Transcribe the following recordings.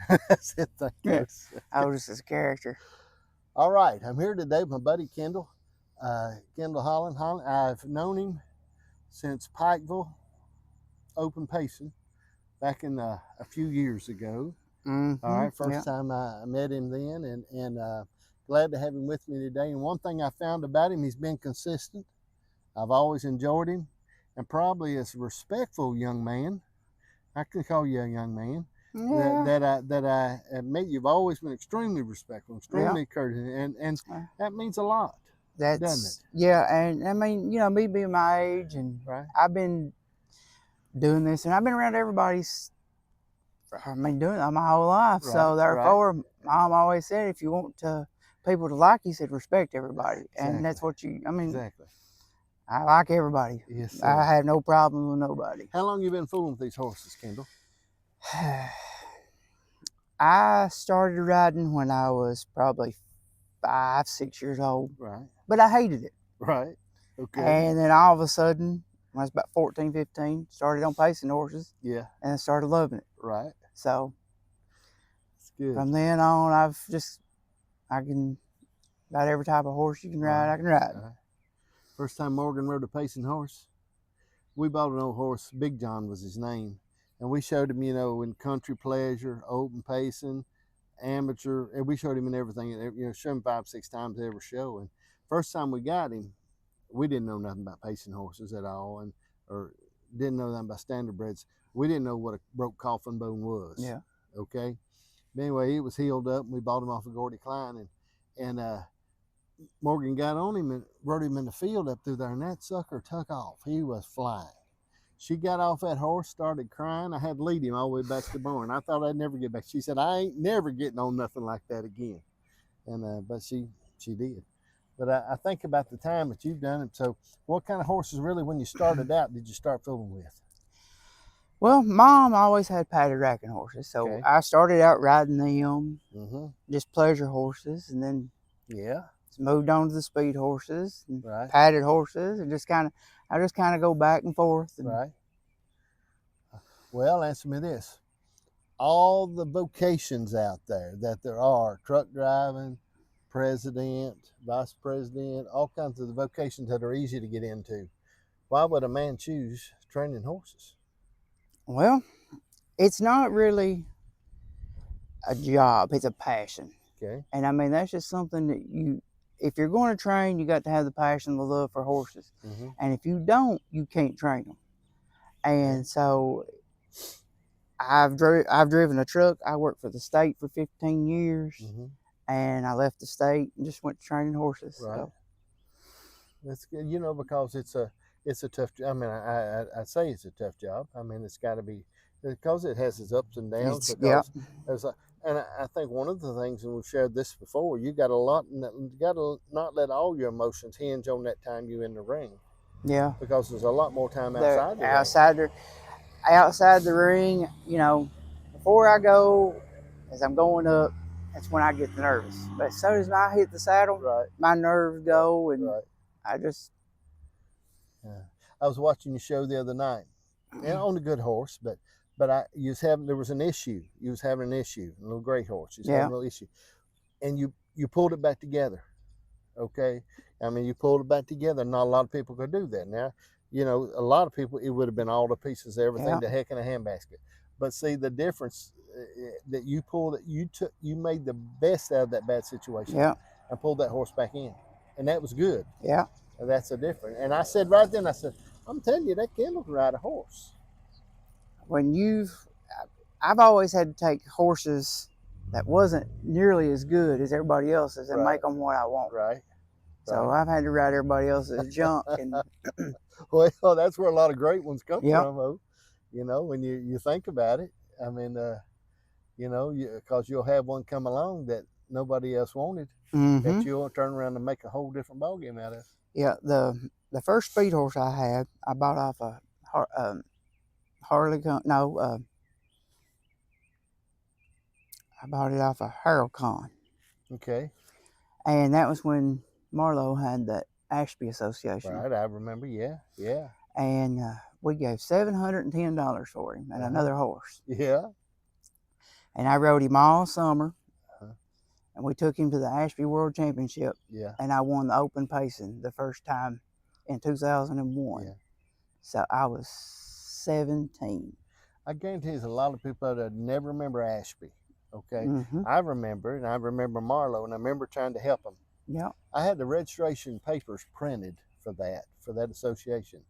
That's it, thank you. Otis is a character. All right, I'm here today with my buddy Kendall. Kendall Holland. I've known him since Pikeville Open Pacing back in a few years ago. All right, first time I met him then, and glad to have him with me today. And one thing I found about him, he's been consistent. I've always enjoyed him, and probably as a respectful young man. I can call you a young man. Yeah. That I admit, you've always been extremely respectful, extremely courteous, and that means a lot, doesn't it? Yeah, and I mean, you know, me being my age, and Right. I've been doing this, and I've been around everybody's. I mean, doing it my whole life. Right, So therefore, Mom always said, if you want people to like you, said respect everybody, and that's what you. I mean, exactly. I like everybody. Yes, sir. I have no problem with nobody. How long you been fooling with these horses, Kendall? I started riding when I was probably 5, 6 years old. Right. But I hated it. Right. Okay. And then all of a sudden, when I was about 14, 15, started on pacing horses. Yeah. And I started loving it. Right. So that's good. From then on, I can ride every type of horse you can ride, I can ride. First time Morgan rode a pacing horse, we bought an old horse, Big John was his name. And we showed him, you know, in country pleasure, open pacing, amateur, and we showed him in everything, you know, showed him 5, 6 times every show. And first time we got him, we didn't know nothing about pacing horses at all, or didn't know nothing about standardbreds. We didn't know what a broke coffin bone was. Yeah. Okay. But anyway, he was healed up, and we bought him off of Gordy Klein, and Morgan got on him and rode him in the field up through there, and that sucker took off. He was flying. She got off that horse, started crying. I had to lead him all the way back to the barn. I thought I'd never get back. She said, I ain't never getting on nothing like that again. And but she did. But I think about the time that you've done it. So what kind of horses really, when you started out, did you start fooling with? Well, Mom always had padded racking horses. So I started out riding them, just pleasure horses, and then moved on to the speed horses, and padded horses, and I just kind of go back and forth. Right. Well, answer me this. All the vocations out there that there are, truck driving, president, vice president, all kinds of the vocations that are easy to get into, why would a man choose training horses? Well, it's not really a job, it's a passion. Okay. And I mean, that's just something that if you're going to train, you got to have the passion, the love for horses. And if you don't, you can't train them. And so I've driven a truck. I worked for the state for 15 years, and I left the state and just went to training horses. Right. So. That's good, you know, because it's a tough. I mean, I say it's a tough job. I mean, it's got to be, because it has its ups and downs. And I think one of the things, and we've shared this before, you got to not let all your emotions hinge on that time you in the ring. Yeah. Because there's a lot more time outside the ring. Outside the ring, you know, before I go, as I'm going up, that's when I get nervous. But as soon as I hit the saddle, my nerves go, and I just. Yeah. I was watching your show the other night, and on a good horse, but there was an issue. You was having an issue, a little gray horse. You was having a little issue, and you pulled it back together. Okay, I mean, you pulled it back together. Not a lot of people could do that. Now, you know, a lot of people, it would have been all the pieces, everything, the heck in a handbasket. But see, the difference that you pulled it, you made the best out of that bad situation. And pulled that horse back in, and that was good. Yeah. And that's a difference. And I said right then, I'm telling you, that Kendall can ride a horse. I've always had to take horses that wasn't nearly as good as everybody else's and make them what I want. Right. So I've had to ride everybody else's junk. And well, that's where a lot of great ones come from. You know, when you think about it, I mean, you know, because you'll have one come along that nobody else wanted, that you'll turn around and make a whole different ballgame out of. Yeah, the first speed horse I had, I bought off a I bought it off a Harold Con. Okay. And that was when Marlowe had the Ashby Association. Right, I remember, yeah. And we gave $710 for him and another horse. Yeah. And I rode him all summer. Uh-huh. And we took him to the Ashby World Championship. Yeah. And I won the open pacing the first time in 2001. Yeah. So I was 17. I guarantee there's a lot of people that never remember Ashby. Okay. Mm-hmm. I remember, and I remember Marlowe, and I remember trying to help him. Yeah. I had the registration papers printed for that association.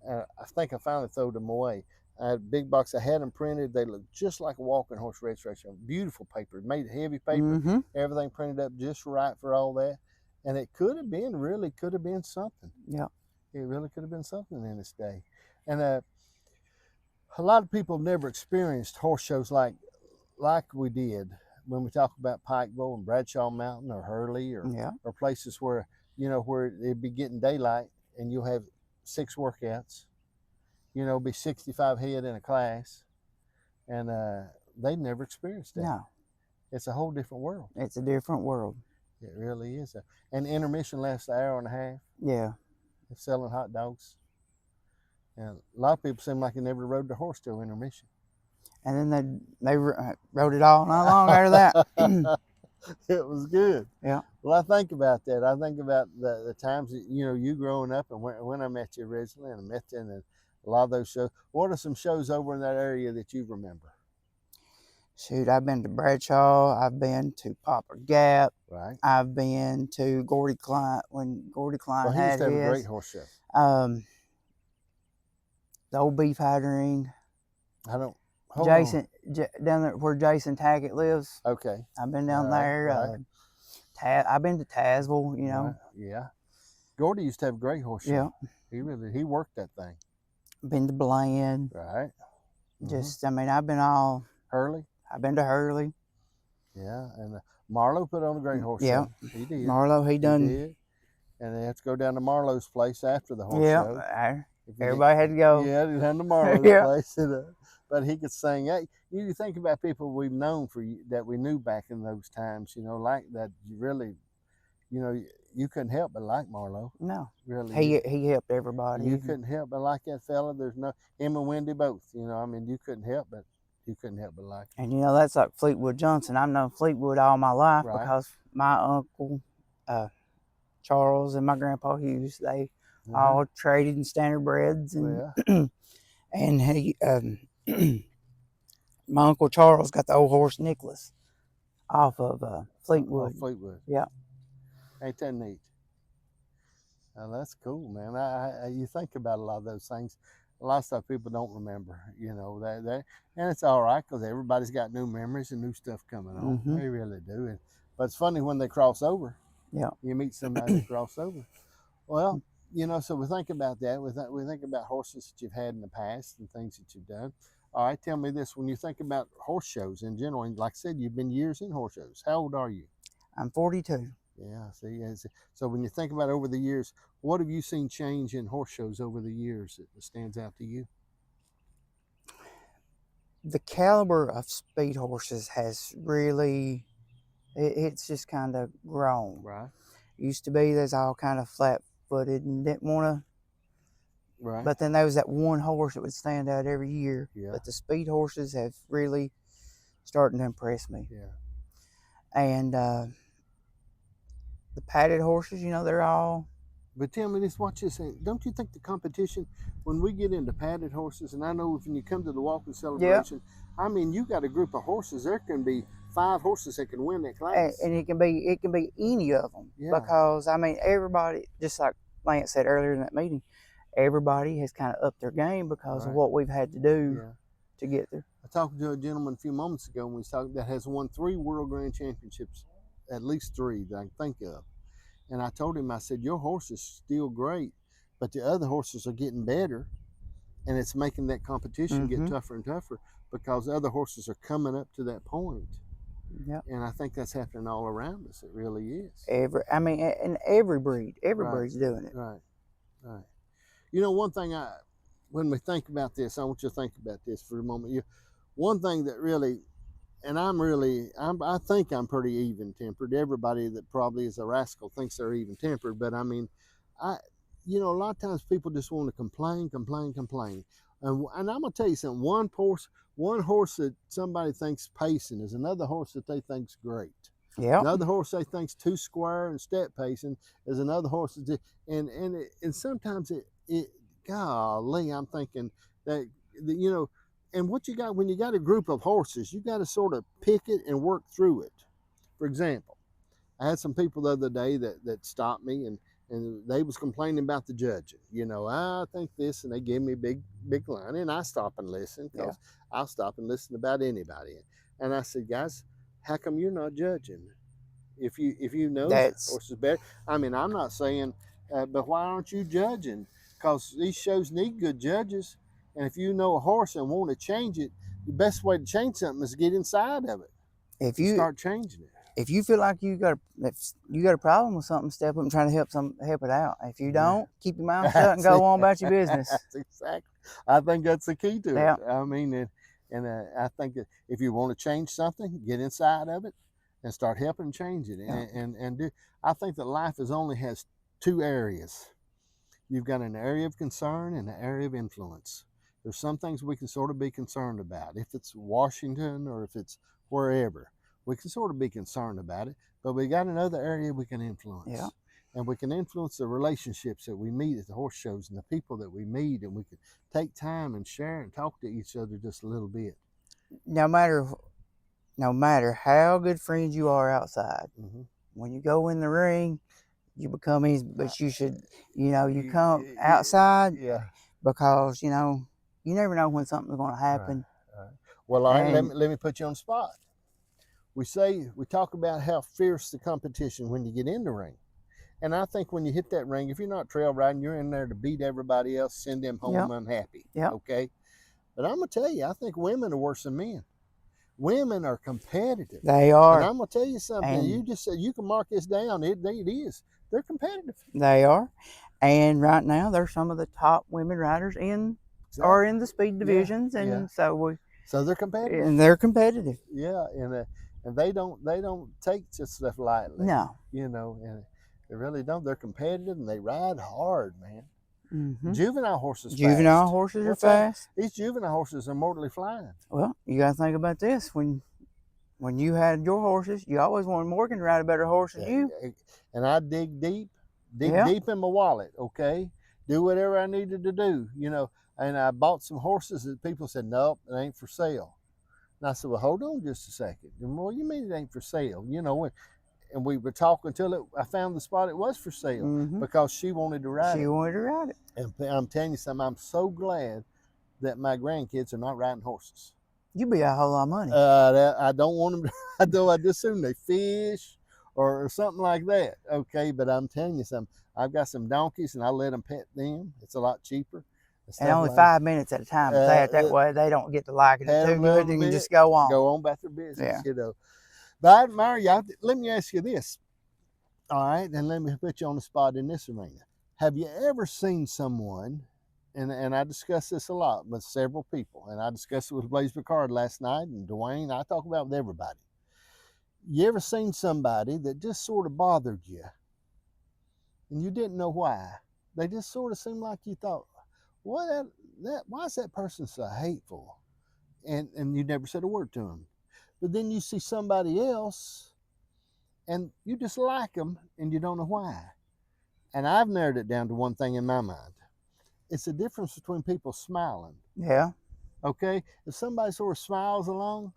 I think I finally threw them away. I had a big box. I had them printed. They looked just like a walking horse registration. Beautiful paper, made heavy paper. Mm-hmm. Everything printed up just right for all that. And it really could have been something. Yeah. It really could have been something in this day. And a lot of people have never experienced horse shows like we did when we talk about Pikeville and Bradshaw Mountain or Hurley or places where, where it'd be getting daylight and you'll have 6 workouts, be 65 head in a class, and they'd never experienced that. No. It's a whole different world. It's a different world. It really is. And intermission lasts an hour and a half. Yeah. They're selling hot dogs. And a lot of people seem like they never rode the horse till intermission. And then they rode it all night long after that. It was good. Yeah. Well, I think about that. I think about the times that, you growing up and when I met you originally, and I met you in a lot of those shows. What are some shows over in that area that you remember? Shoot, I've been to Bradshaw. I've been to Poplar Gap. Right. I've been to Gordy Klein when Gordy Klein he used to have his. a great horse show. The old Beefhider Ring. I don't. Down there where Jason Tackett lives. Okay. I've been down there. Right. I've been to Tazewell, Right. Yeah. Gordy used to have a great horse show. Yeah. He worked that thing. Been to Bland. Right. Mm-hmm. I've been all. Hurley. I've been to Hurley. Yeah, and Marlowe put on a great horse show. He did. Marlowe, he done. Did. And they have to go down to Marlowe's place after the horse show. Everybody had to go. Yeah, down to Marlowe's place. But he could sing. Hey, you think about people we've known that we knew back in those times, like that. You really, you couldn't help but like Marlowe. No, really. He helped everybody. You couldn't help but like that fella. There's him and Wendy both. You couldn't help but like him. And that's like Fleetwood Johnson. I've known Fleetwood all my life because my uncle Charles and my grandpa Hughes, they all traded in standardbreds, and and he. My Uncle Charles got the old horse Nicholas off of Fleetwood. Fleetwood. Yeah. Ain't that neat? Well, that's cool, man. You think about a lot of those things. A lot of stuff people don't remember, and it's all right because everybody's got new memories and new stuff coming on. Mm-hmm. They really do. But it's funny when they cross over. Yeah. You meet somebody that cross over. Well, so we think about that. We think about horses that you've had in the past and things that you've done. All right, tell me this. When you think about horse shows in general, and like I said, you've been years in horse shows. How old are you? I'm 42. Yeah, see. So when you think about over the years, what have you seen change in horse shows over the years that stands out to you? The caliber of speed horses has really, it's just kind of grown. Right. Used to be there's all kind of flat-footed and didn't want to. Right. But then there was that one horse that would stand out every year. Yeah. But the speed horses have really starting to impress me. Yeah. And the padded horses, they're all. But tell me this, watch this. Don't you think the competition, when we get into padded horses, and I know when you come to the walking celebration, you got a group of horses, there can be 5 horses that can win that class. And it can be any of them. Yeah. Because, everybody, just like Lance said earlier in that meeting, everybody has kind of upped their game because of what we've had to do to get there. I talked to a gentleman a few moments ago when we was talking that has won 3 World Grand Championships, at least 3 that I can think of. And I told him, I said, your horse is still great, but the other horses are getting better, and it's making that competition get tougher and tougher because other horses are coming up to that point. Yep. And I think that's happening all around us. It really is. In every breed, breed's doing it. Right. One thing when we think about this, I want you to think about this for a moment. One thing that really, and I think I'm pretty even-tempered. Everybody that probably is a rascal thinks they're even-tempered, but a lot of times people just want to complain. And I'm gonna tell you something. One horse that somebody thinks pacing is another horse that they think's great. Yeah. Another horse they think's too square and step pacing is another horse that and sometimes it golly, I'm thinking that you know, and what you got when you got a group of horses, you got to sort of pick it and work through it. For example, I had some people the other day that stopped me and they was complaining about the judging. You know, I think this, and they gave me a big line, and I stop and listen because I'll stop and listen about anybody. And I said, guys, how come you're not judging? If you know the horse is better, I mean, I'm not saying, but why aren't you judging? Because these shows need good judges, and if you know a horse and want to change it, the best way to change something is to get inside of it. If you start changing it. If you feel like you got a problem with something, step up and try to help it out. If you don't, keep your mouth shut and go on about your business. That's exactly. I think that's the key to Yeah. it. I mean, I think that if you want to change something, get inside of it and start helping change it. Yeah. And do. I think that life only has two areas. You've got an area of concern and an area of influence. There's some things we can sort of be concerned about. If it's Washington or if it's wherever, we can sort of be concerned about it, but we got another area we can influence. Yeah. And we can influence the relationships that we meet at the horse shows and the people that we meet, and we can take time and share and talk to each other just a little bit. No matter how good friends you are outside, when you go in the ring, you become easy, but you should, you come outside because, you never know when something's going to happen. Right. Well, all right, let me put you on the spot. We talk about how fierce the competition when you get in the ring. And I think when you hit that ring, if you're not trail riding, you're in there to beat everybody else, send them home unhappy. Yep. Okay? But I'm going to tell you, I think women are worse than men. Women are competitive. They are. And I'm going to tell you something. And you just said, you can mark this down. It is. They're competitive. They are. And right now, they're some of the top women riders in the speed divisions. And so they're competitive. And they're competitive. Yeah. And they don't take this stuff lightly. No. And they really don't. They're competitive and they ride hard, man. Mm-hmm. Juvenile horses are fast. These juvenile horses are mortally flying. Well, you got to think about this. When you had your horses, you always wanted Morgan to ride a better horse than you. And I dig deep in my wallet, okay? Do whatever I needed to do, And I bought some horses that people said, nope, it ain't for sale. And I said, well, hold on just a second. What do you mean it ain't for sale? And we were talking until I found the spot it was for sale because she wanted to ride it. She wanted to ride it. And I'm telling you something, I'm so glad that my grandkids are not riding horses. You'd be a whole lot of money. I don't want them to, I just assume they fish or something like that. Okay, but I'm telling you something, I've got some donkeys and I let them pet them. It's a lot cheaper. And only 5 minutes at a time. That way they don't get to liking it too good and you just go on. Go on about their business, But I admire you. Let me ask you this. All right, and let me put you on the spot in this arena. Have you ever seen someone, and I discuss this a lot with several people, and I discussed it with Blaze Picard last night, and Dwayne, I talk about it with everybody. You ever seen somebody that just sort of bothered you, and you didn't know why? They just sort of seemed like you thought, why is that person so hateful? And you never said a word to them. But then you see somebody else and you just like them and you don't know why. And I've narrowed it down to one thing in my mind. It's the difference between people smiling. Yeah. Okay? If somebody sort of smiles along,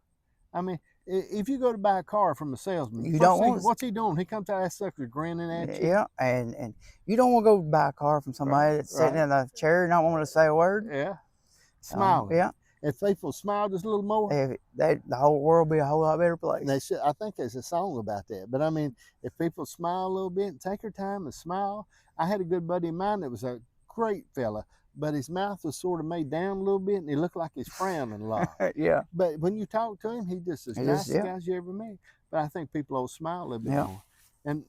I mean, if you go to buy a car from a salesman, what's he doing? He comes out that sucker grinning at you. Yeah, and you don't want to go buy a car from somebody that's sitting in a chair and not want to say a word. Yeah. Smiling. Yeah. If people smile just a little more, the whole world would be a whole lot better place. I think there's a song about that. But I mean, if people smile a little bit and take their time and smile. I had a good buddy of mine that was a great fella, but his mouth was sort of made down a little bit and he looked like he's frowning a lot. Yeah. But when you talk to him, he's just as nice a guy as you ever met. But I think people will smile a little bit more. And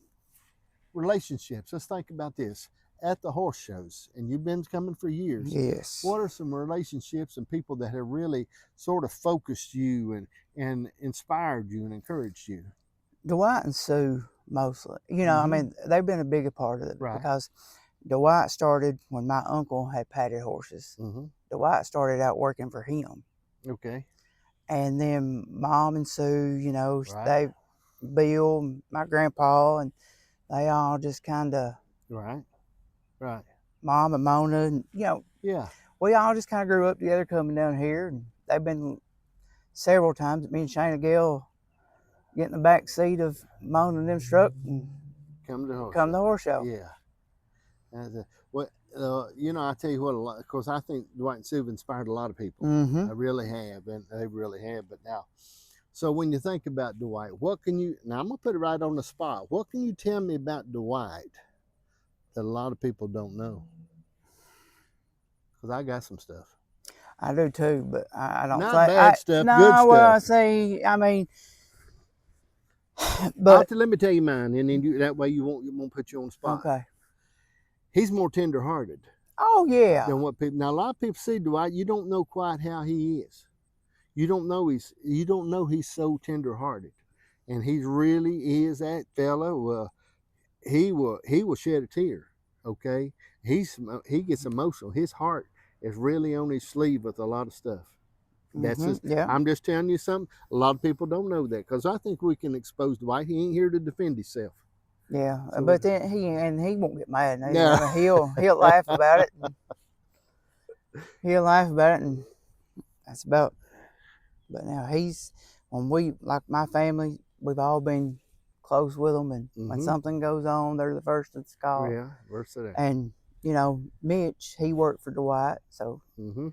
relationships, let's think about this. At the horse shows, and you've been coming for years. Yes. What are some relationships and people that have really sort of focused you and inspired you and encouraged you? Dwight and Sue, mostly. I mean, they've been a bigger part of it because Dwight started when my uncle had padded horses. Dwight started out working for him. Okay. And then Mom and Sue, you know, Right. Bill, my grandpa, and they all just kind of. Right. Right. Mom and Mona, and, you know. Yeah. We all just kind of grew up together coming down here. And they've been several times that me and Shana Gill get in the back seat of Mona and them truck and come to the horse show. Yeah. You know, I tell you what, of course, I think Dwight and Sue have inspired a lot of people. I really have, and they really have. But now, so when you think about Dwight, what can you, now I'm going to put it right on the spot. What can you tell me about Dwight that a lot of people don't know? Because I got some stuff. I do too, but I don't Not say bad stuff, no, good stuff. Well, see, I mean, but let me tell you mine, and then that way you won't put you on the spot. Okay. He's more tender-hearted. Oh yeah. Than what people, now a lot of people see Dwight, you don't know quite how he is. You don't know he's so tender-hearted, and he really is that fella. Well, he will shed a tear. Okay, he gets emotional. His heart is really on his sleeve with a lot of stuff. That's just, yeah. I'm just telling you something. A lot of people don't know that, because I think we can expose Dwight. He ain't here to defend himself. Yeah, so, but then he won't get mad. No. I mean, he'll laugh about it. He'll laugh about it, and that's about. But now when we, like my family, we've all been close with them, and when something goes on, they're the first to call. Yeah, first of that. And you know, Mitch, he worked for Dwight, so. And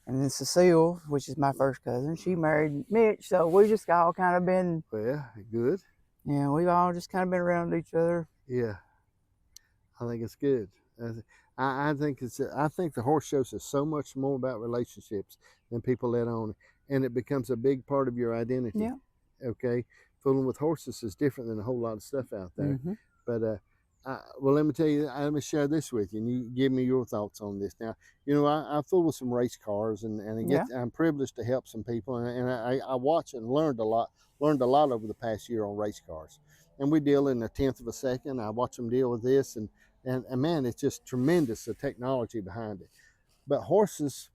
then Cecile, which is my first cousin, she married Mitch, so we just all kind of been. Well, good. Yeah, we've all just kind of been around each other. Yeah, I think it's good. I think the horse shows us so much more about relationships than people let on, and it becomes a big part of your identity. Yeah. Okay, fooling with horses is different than a whole lot of stuff out there. But well, let me tell you, let me share this with you, and you give me your thoughts on this. Now, you know, I fool with some race cars, and I'm privileged to help some people, and I watch and learned a lot over the past year on race cars. And we deal in a tenth of a second. I watch them deal with this, and man, it's just tremendous, the technology behind it. But horses,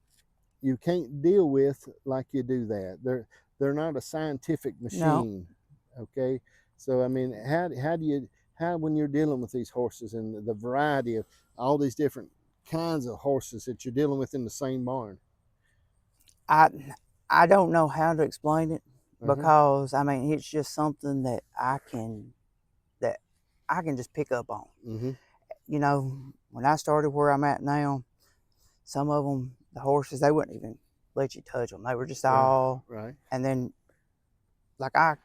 you can't deal with like you do that. They're not a scientific machine. No. Okay, so I mean, how when you're dealing with these horses and the variety of all these different kinds of horses that you're dealing with in the same barn? I don't know how to explain it, because I mean, it's just something that I can just pick up on. You know, when I started where I'm at now, some of them, the horses, they wouldn't even let you touch them. They were just all right. And then, like a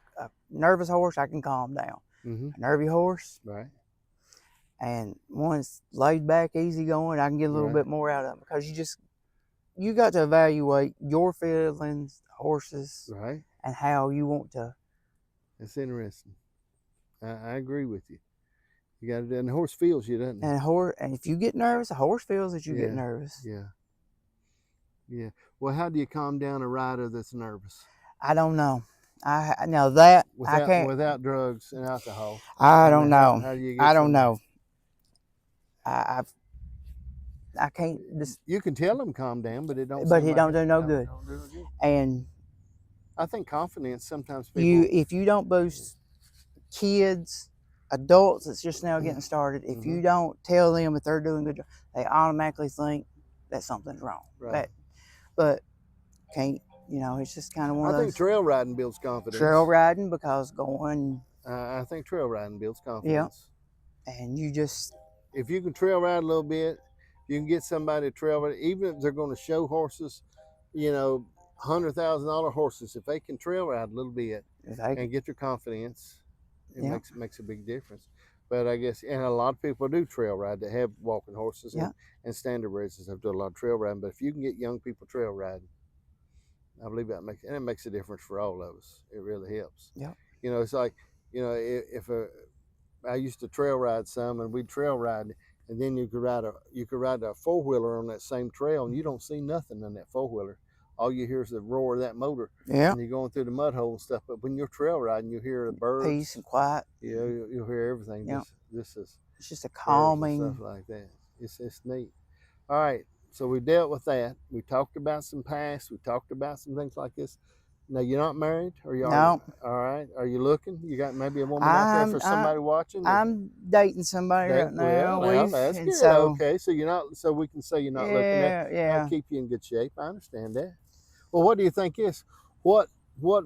nervous horse, I can calm down. A nervy horse, right. And one's laid back, easy going, I can get a little bit more out of them, because you got to evaluate your feelings, horses, right, and how you want to. That's interesting. I agree with you. You got to, and the horse feels you, doesn't it? And if you get nervous, a horse feels that you get nervous. Yeah. Well, how do you calm down a rider that's nervous? I don't know. I know that I can't, without drugs and alcohol. I don't know. How do you get I don't know. I can't. You can tell them calm down, but it don't. But it don't do no good. And I think confidence sometimes people. If you don't boost kids, adults that's just now getting started, if you don't tell them that they're doing a good job, they automatically think that something's wrong. Right. But can't. You know, it's just kind of one of those. I think trail riding builds confidence. Trail riding, because going. I think trail riding builds confidence. Yeah. And you just. If you can trail ride a little bit, you can get somebody to trail ride, even if they're going to show horses, you know, $100,000 horses. If they can trail ride a little bit and get their confidence, it makes a big difference. But I guess, and a lot of people do trail ride that have walking horses and standard races have done a lot of trail riding. But if you can get young people trail riding, I believe it makes a difference for all of us. It really helps. Yeah. You know, it's like, you know, I used to trail ride some, and we'd trail ride, and then you could ride a four-wheeler on that same trail, and you don't see nothing on that four-wheeler. All you hear is the roar of that motor. Yeah. And you're going through the mud hole and stuff. But when you're trail riding, you hear the birds. Peace and quiet. Yeah, you'll hear everything. Yeah. This is. It's just a calming. Stuff like that. It's neat. All right. So we dealt with that. We talked about some past. We talked about some things like this. Now you're not married, or you are? No, All right. Are you looking? You got maybe a woman out there for somebody watching? I'm dating somebody right now. Well, that's good. So Okay, so you're not. So we can say you're not looking at. yeah. Keep you in good shape. I understand that. Well, what do you think is what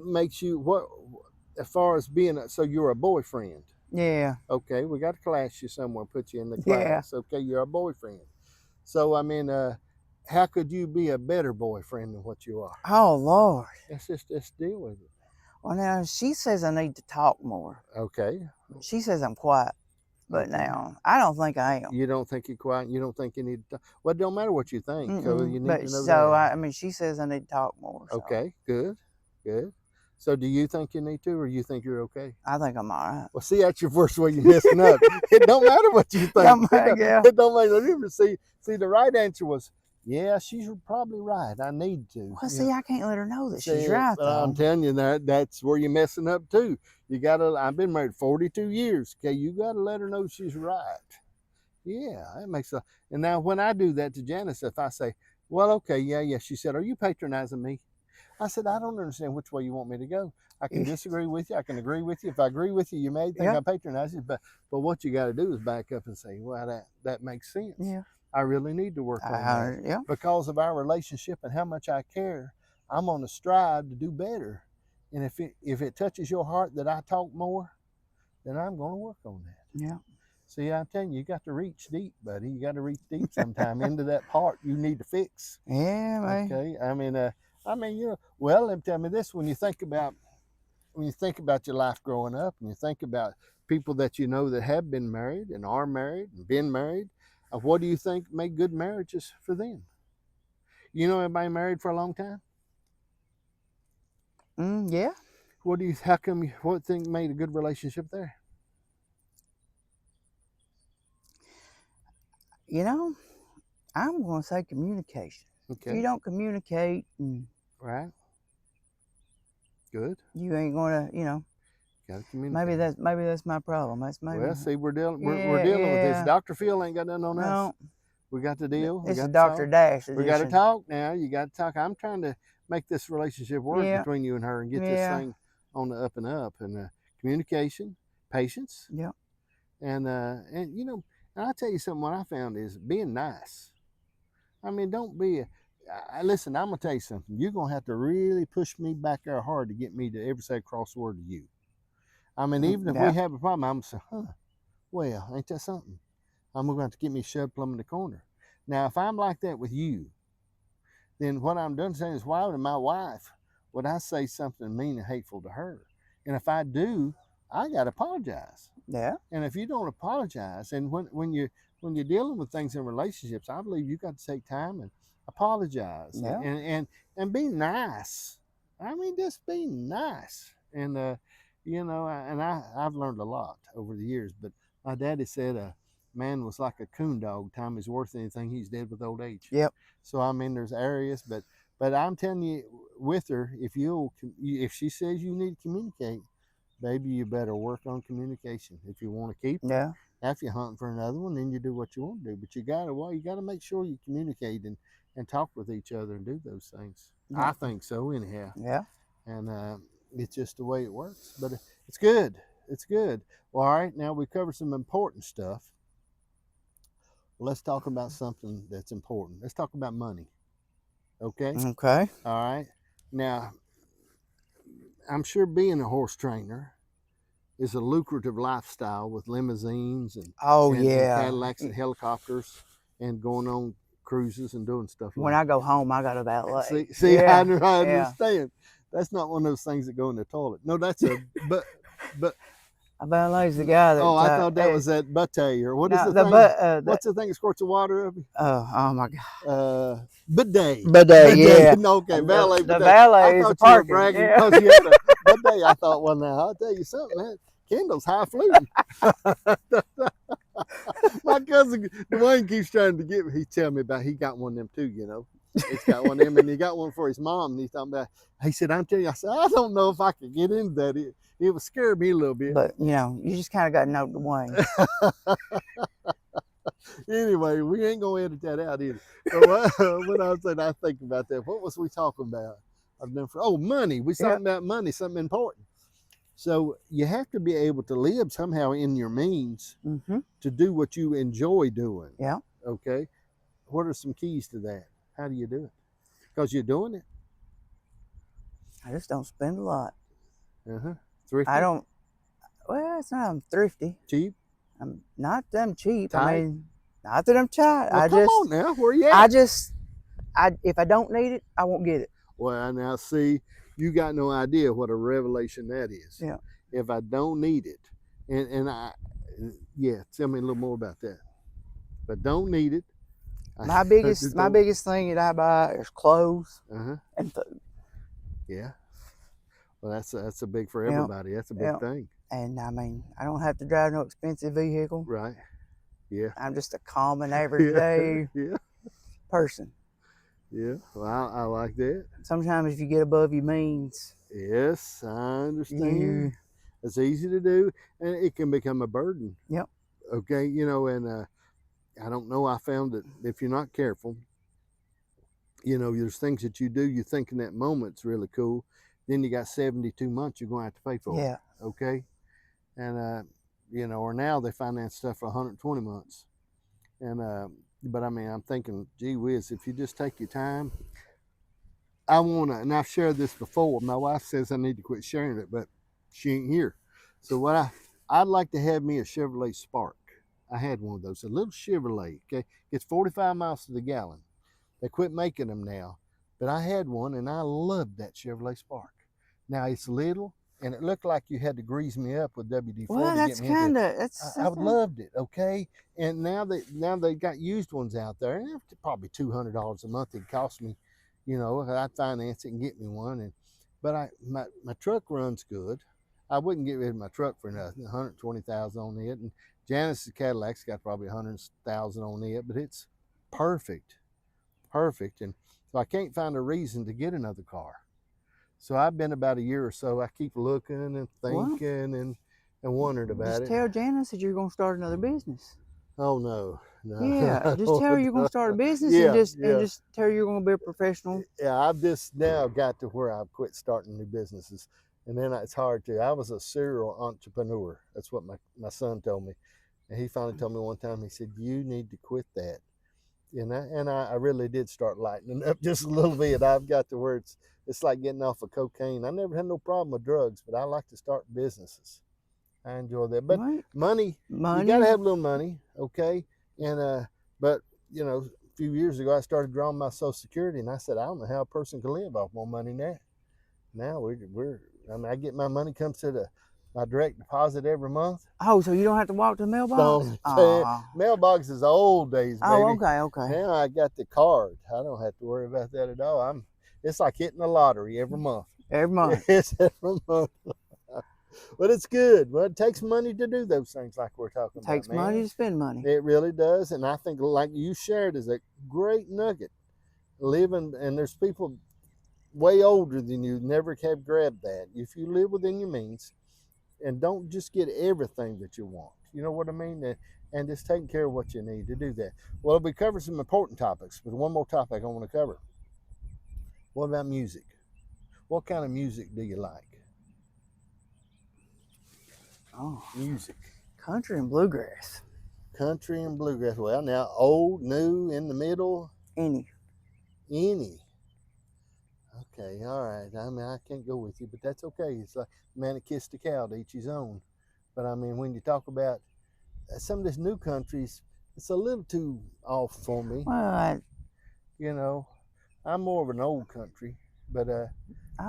makes you what as far as being so you're a boyfriend? Yeah. Okay, we got to class you somewhere, put you in the Yeah. class. Okay, you're a boyfriend. So I mean, how could you be a better boyfriend than what you are? Oh Lord. Let's deal with it. Well, now she says I need to talk more. Okay. She says I'm quiet, but now I don't think I am. You don't think you're quiet. You don't think you need to talk. Well, it don't matter what you think. So you need but to know so that. I mean, she says I need to talk more. So. Okay, good. So do you think you need to, or you think you're okay? I think I'm all right. Well, see, that's your first way you're messing up. It don't matter what you think. It don't make no difference. See, the right answer was, yeah, she's probably right. I need to. Well, see, I can't let her know that she's right, but though. I'm telling you, that's where you're messing up, too. You got to, I've been married 42 years. Okay, you got to let her know she's right. Yeah, that makes a, and now when I do that to Janice, if I say, well, okay, yeah, she said, are you patronizing me? I said, I don't understand which way you want me to go. I can disagree with you. I can agree with you. If I agree with you, you may think I patronize you, but what you got to do is back up and say, well, that makes sense. Yeah. I really need to work on that. Yeah. Because of our relationship and how much I care, I'm on a stride to do better. And if it touches your heart that I talk more, then I'm going to work on that. Yeah. See, I'm telling you, you got to reach deep, buddy. You got to reach deep sometime into that part you need to fix. Yeah, man. Okay. I mean, you know, well, let me tell me this: when you think about your life growing up, and you think about people that you know that have been married and are married and been married, what do you think made good marriages for them? You know anybody married for a long time? Yeah. What think made a good relationship there? You know, I'm going to say communication. Okay. If you don't communicate, right. Good. You ain't going to, you know. Gotta communicate. Maybe that's my problem. That's maybe. Well, see, we're dealing with this. Dr. Phil ain't got nothing on us. We got to deal. It's a Dr. Dash edition. We got to talk now. You got to talk. I'm trying to make this relationship work between you and her and get this thing on the up and up. And communication, patience. Yeah. And you know, I'll tell you something. What I found is being nice. I mean, don't be. Listen, I'm gonna tell you something. You're gonna have to really push me back there hard to get me to ever say a cross word to you. I mean, even if we have a problem, I'm saying, well, ain't that something? I'm going to have to get me shoved plumb in the corner. Now, if I'm like that with you, then what I'm doing saying is, why would my wife, would I say something mean and hateful to her? And if I do, I got to apologize. Yeah. And if you don't apologize, and when you're dealing with things in relationships, I believe you got to take time and apologize and be nice. I mean, just be nice. And, you know, I've learned a lot over the years, but my daddy said a man was like a coon dog. Time is worth anything. He's dead with old age. Yep. So, I mean, there's areas, but I'm telling you, with her, if she says you need to communicate, baby, you better work on communication if you want to keep her. Yeah. Now, if you're hunting for another one, then you do what you want to do. But you gotta make sure you communicate and talk with each other and do those things. Yeah. I think so, anyhow. Yeah. And it's just the way it works. But it's good. It's good. Well, all right, now we covered some important stuff. Let's talk about something that's important. Let's talk about money. Okay? Okay. All right. Now, I'm sure being a horse trainer is a lucrative lifestyle with limousines and Cadillacs and helicopters and going on cruises and doing stuff like that. When I go home, I got a valet. See, I understand. That's not one of those things that go in the toilet. No, that's but a valet's the guy that. I thought that was that butte or what is the thing? What's the thing that squirts the water up? Oh my God. Bidet. Bidet, yeah. No, okay, valet. The valet is a parking. Bragging because you had a bidet. I thought, well, now I'll tell you something, man. Kendall's high fluting. My cousin Dwayne keeps trying to get me. He tell me about he got one of them too, you know. He's got one of them and he got one for his mom. And he's talking about, he said, I'm telling you, I said, I don't know if I could get into that. It would scare me a little bit. But, you know, you just kind of got to know Dwayne. Anyway, we ain't gonna edit that out either. But what I was saying, I think about that. What was we talking about? Money. We Yeah. talking about money, something important. So you have to be able to live somehow in your means to do what you enjoy doing. Yeah. Okay. What are some keys to that? How do you do it? Because you're doing it. I just don't spend a lot. Thrifty. I don't. Well, it's not. I'm thrifty. Cheap. I'm not them cheap. Tight? I mean, not that I'm tight. Well, come on now. Where you at? If I don't need it, I won't get it. Well, now see, you got no idea what a revelation that is. Yeah. If I don't need it, tell me a little more about that. If I don't need it, my biggest thing that I buy is clothes and food. Yeah. Well, that's a big for everybody. That's a big thing. And I mean, I don't have to drive no expensive vehicle. Right. Yeah. I'm just a common, everyday person. Yeah. Well, I like that. Sometimes if you get above your means. Yes, I understand. It's easy to do, and it can become a burden. Yep. Okay, and I don't know. I found that if you're not careful, there's things that you do, you think in that moment's really cool. Then you got 72 months you're going to have to pay for it. Okay. And, or now they finance stuff for 120 months. And, but I mean, I'm thinking, gee whiz, if you just take your time, and I've shared this before. My wife says I need to quit sharing it, but she ain't here. So I'd like to have me a Chevrolet Spark. I had one of those, a little Chevrolet. Okay. It's 45 miles to the gallon. They quit making them now, but I had one and I loved that Chevrolet Spark. Now it's little and it looked like you had to grease me up with WD-40 well, to get me into it. I loved it, okay? And now they got used ones out there, and they're probably $200 a month. It cost me, I'd finance it and get me one. But my truck runs good. I wouldn't get rid of my truck for nothing. 120,000 on it, and Janice's Cadillac's got probably 100,000 on it, but it's perfect. And so I can't find a reason to get another car. So I've been about a year or so. I keep looking and thinking and wondering about it. Just tell Janice that you're going to start another business. Oh no. Yeah, just tell her you're going to start a business and just tell her you're going to be a professional. Yeah, I've just now got to where I've quit starting new businesses, and then it's hard to. I was a serial entrepreneur. That's what my son told me, and he finally told me one time. He said, "You need to quit that." And I really did start lightening up just a little bit. I've got to where it's like getting off of cocaine. I never had no problem with drugs, but I like to start businesses. I enjoy that. But money, you got to have a little money, okay? And but a few years ago, I started drawing my Social Security, and I said, I don't know how a person can live off more money than that. Now I get my money comes to my direct deposit every month. Oh, so you don't have to walk to the mailbox? Mailbox is old days, baby. Oh, okay. Now I got the card. I don't have to worry about that at all. It's like hitting the lottery every month. Every month. It's every month. But it's good. Well, it takes money to do those things like we're talking about. It takes money to spend money. It really does. And I think, like you shared, is a great nugget. And there's people way older than you never have grabbed that. If you live within your means, and don't just get everything that you want. You know what I mean? And just taking care of what you need to do that. Well, we covered some important topics, but one more topic I want to cover. What about music? What kind of music do you like? Oh, music. Country and bluegrass. Country and bluegrass. Well, now old, new, in the middle? Any. Okay, all right. I mean, I can't go with you, but that's okay. It's like man that kissed a cow, to each his own. But I mean, when you talk about some of these new countries, it's a little too off for me. Well, I'm more of an old country, but I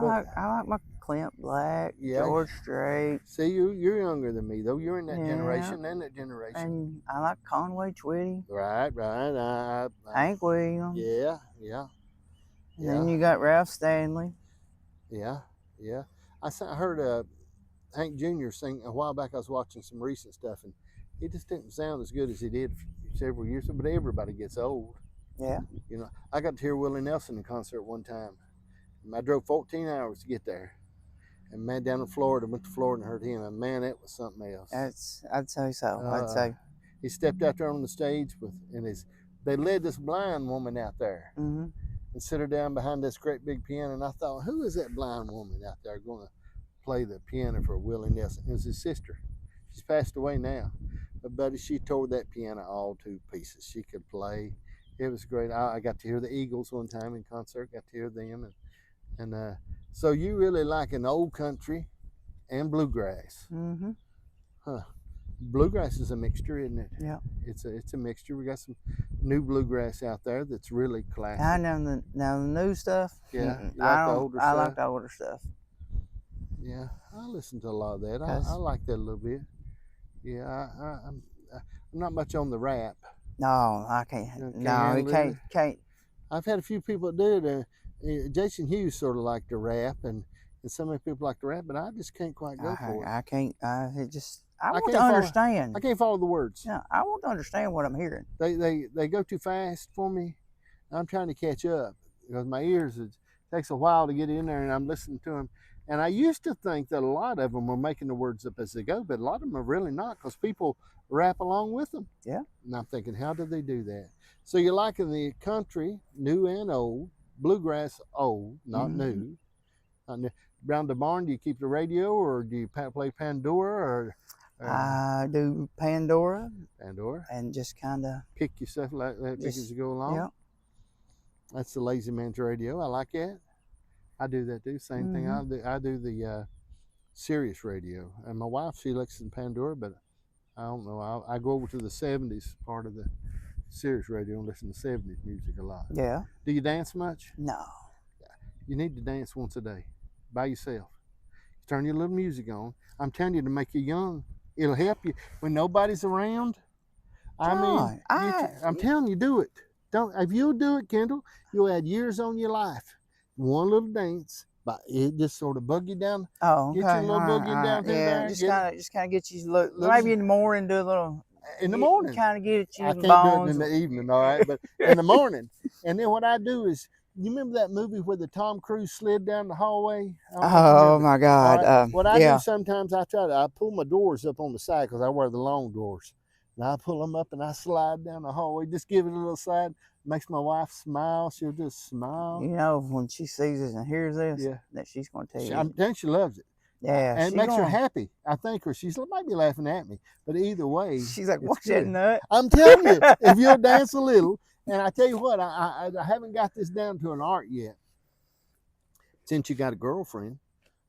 like my Clint Black, George Strait. See, you're younger than me though. You're in that generation and that generation. And I like Conway Twitty. Right. Hank Williams. Yeah. And then you got Ralph Stanley. Yeah. I heard Hank Jr. sing a while back. I was watching some recent stuff, and he just didn't sound as good as he did several years ago. But everybody gets old. Yeah. I got to hear Willie Nelson in concert one time. I drove 14 hours to get there. And man, down in Florida, went to Florida and heard him. And man, that was something else. I'd say so. I'd say. He stepped out there on the stage they led this blind woman out there Mm-hmm. and sit her down behind this great big piano. And I thought, who is that blind woman out there going to play the piano for Willie Nelson? It was his sister. She's passed away now. But buddy, she tore that piano all to pieces. She could play. It was great. I got to hear the Eagles one time in concert. Got to hear them, and so you really like an old country and bluegrass. Mm-hmm. Huh. Bluegrass is a mixture, isn't it? Yeah. It's a mixture. We got some new bluegrass out there that's really classic. I know the new stuff. Yeah. You I like the don't. older I stuff? like the older stuff. Yeah, I listen to a lot of that. I 'Cause- like that a little bit. Yeah, I'm not much on the rap. No, I can't. Can't No, handle you it? can't. I've had a few people that do it. Jason Hughes sort of liked to rap, and some of the people like to rap, but I just can't quite go for it. I can't. I want can't to follow- understand. I can't follow the words. Yeah, I want to understand what I'm hearing. They go too fast for me. I'm trying to catch up because my ears, it takes a while to get in there, and I'm listening to them. And I used to think that a lot of them were making the words up as they go, but a lot of them are really not because people rap along with them. Yeah. And I'm thinking, how did they do that? So you're liking the country, new and old, bluegrass old, not Mhm. new. Not new. Around the barn, do you keep the radio or do you play Pandora or I do Pandora Pandora? and just kind of. Pick yourself like that Just- as you go along. Yeah. That's the lazy man's radio. I like that. I do that too. Same thing. I do the Sirius radio, and my wife she likes in Pandora, but I don't know. I go over to the '70s part of the Sirius radio and listen to '70s music a lot. Yeah. Do you dance much? No. You need to dance once a day, by yourself. Turn your little music on. I'm telling you to make you young. It'll help you when nobody's around. I mean, John, I'm telling you, do it. Don't if you'll do it, Kendall, you'll add years on your life. One little dance, but it just sort of bug you down. Oh, okay. Get your little all right, boogie all right. down through Yeah, there, just get kind of get you look. Little- Maybe in the morning do a little. In the morning. Kind of get it you I the can't do it bones. in the evening, all right, but in the morning. And then what I do is, you remember that movie where the Tom Cruise slid down the hallway? I don't know if you Oh remember. my God. All right. What I yeah. do sometimes, I pull my doors up on the side because I wear the long doors. And I pull them up and I slide down the hallway, just give it a little slide. Makes my wife smile. She'll just smile. You know, when she sees this and hears this, Yeah. that she's going to tell you. I'm telling you, she loves it. Yeah. And it she makes her gonna- happy. I think her. She might be laughing at me, but either way, She's like, it's watch that good. nut. I'm telling you, if you'll dance a little, and I tell you what, I haven't got this down to an art yet. Since you got a girlfriend,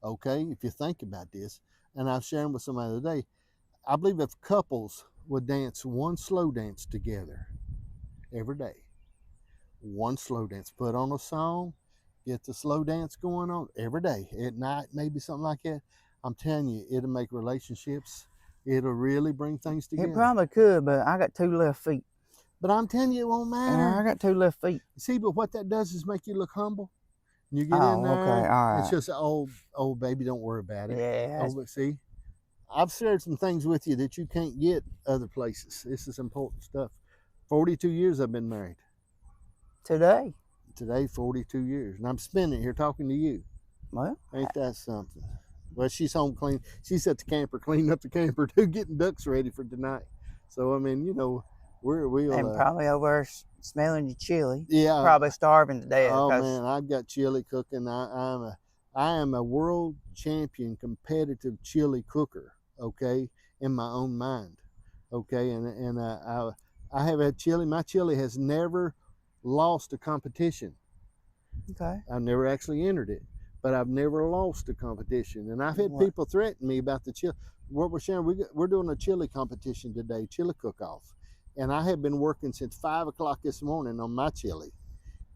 okay, if you think about this, and I was sharing with somebody the other day, I believe if couples would dance one slow dance together every day, one slow dance, put on a song, get the slow dance going on every day, at night, maybe something like that. I'm telling you, it'll make relationships, it'll really bring things together. It probably could, but I got 2 left feet. But I'm telling you, it won't matter. I got 2 left feet. See, but what that does is make you look humble. You get Oh, in there, okay, all it's right. just, oh, baby, don't worry about it. Yeah. Oh, but see, I've shared some things with you that you can't get other places. This is important stuff. 42 years I've been married. Today. Today, 42 years. And I'm spending it here talking to you. Well, Ain't that something? Well, she's home clean. She's at the camper, cleaning up the camper too, getting ducks ready for tonight. So, I mean, you know, we'll... and probably over there smelling your chili. yeah. Probably starving to death. Oh 'cause- man, I've got chili cooking. I am a world champion competitive chili cooker. Okay, in my own mind. Okay, and I have had chili. My chili has never lost a competition. Okay. I've never actually entered it, but I've never lost a competition. And I've had What? people threaten me about the chili. What we're sharing, we're doing a chili competition today, chili cook-off. And I have been working since 5 o'clock this morning on my chili,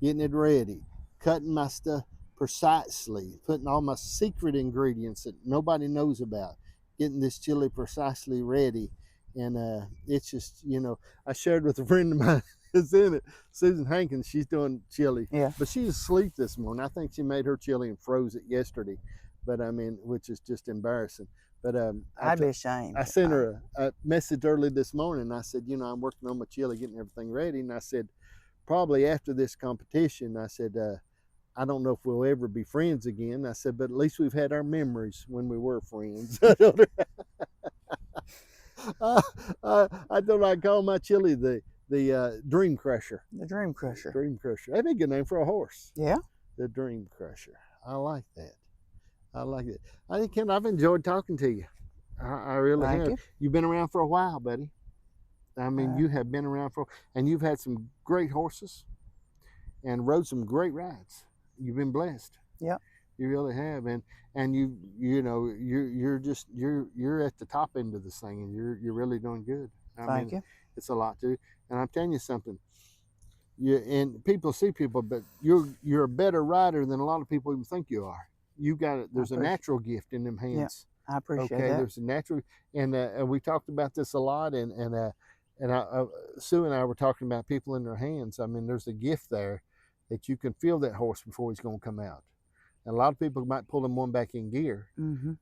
getting it ready, cutting my stuff precisely, putting all my secret ingredients that nobody knows about, getting this chili precisely ready. And it's just, you know, I shared with a friend of mine that's in it, Susan Hankins, she's doing chili. Yeah. But she's asleep this morning. I think she made her chili and froze it yesterday. But I mean, which is just embarrassing. But I'd be ashamed. I sent her a message early this morning. I said, you know, I'm working on my chili, getting everything ready. And I said, probably after this competition, I said, I don't know if we'll ever be friends again. I said, but at least we've had our memories when we were friends. I don't like call my chili the Dream Crusher. The Dream Crusher. Dream Crusher. That'd be a good name for a horse. Yeah. The Dream Crusher. I like that. I like it. I think, Ken, I've enjoyed talking to you. I really Thank have. you. You've been around for a while, buddy. I mean, you have been around and you've had some great horses and rode some great rides. You've been blessed. Yep. You really have, and you know you're at the top end of this thing, and you're really doing good. Thank you. It's a lot too, and I'm telling you something. And people see people, but you're a better rider than a lot of people even think you are. You got it. There's a natural gift in them hands. Yeah, I appreciate that. Okay, there's a natural, and we talked about this a lot, and Sue and I were talking about people in their hands. I mean, there's a gift there that you can feel that horse before he's going to come out. And a lot of people might pull him one back in gear,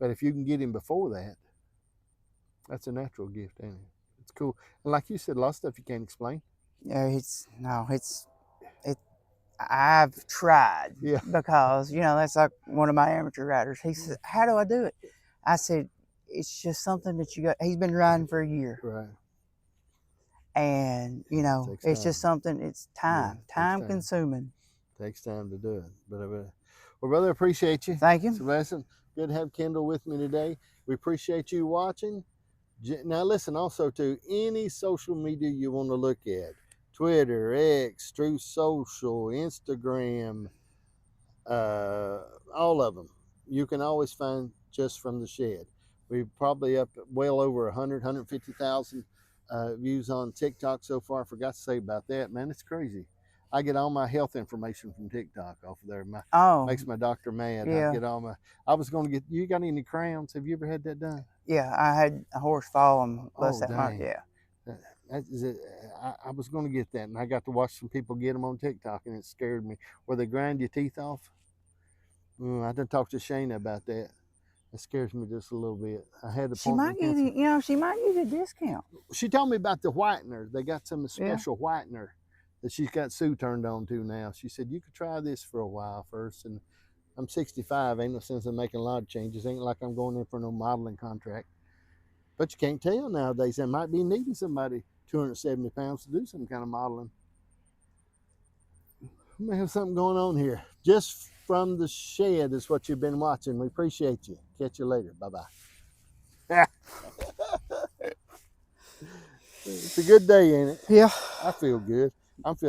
but if you can get him before that, that's a natural gift, ain't it? It's cool. And like you said, a lot of stuff you can't explain. Yeah, I've tried. Yeah. Because, that's like one of my amateur riders. He said, "How do I do it?" I said, "It's just something that you got." He's been riding for a year. Right. And, it's just something, it's time consuming. Takes time to do it. But well, brother, I appreciate you. Thank you. It's a blessing. Good to have Kendall with me today. We appreciate you watching. Now listen, also to any social media you want to look at, Twitter, X, Truth Social, Instagram, all of them, you can always find Just From the Shed. We're probably up well over 150,000 views on TikTok so far. I forgot to say about that, man. It's crazy. I get all my health information from TikTok off of there. Makes my doctor mad. Yeah. I was going to get, you got any crowns? Have you ever had that done? Yeah, I had a horse fall and bust that mark. Dang. Yeah. That is it. I was going to get that, and I got to watch some people get them on TikTok, and it scared me. Where they grind your teeth off. I done talked to Shayna about that. It scares me just a little bit. I had to. She might give you, she might give you a discount. She told me about the whitener. They got some special whitener that she's got Sue turned on to now. She said you could try this for a while first, and I'm 65. Ain't no sense in making a lot of changes. Ain't like I'm going in for no modeling contract. But you can't tell nowadays. They might be needing somebody 270 pounds to do some kind of modeling. We may have something going on here. Just From the Shed is what you've been watching. We appreciate you. Catch you later. Bye-bye. It's a good day, ain't it? Yeah. I feel good. I'm feeling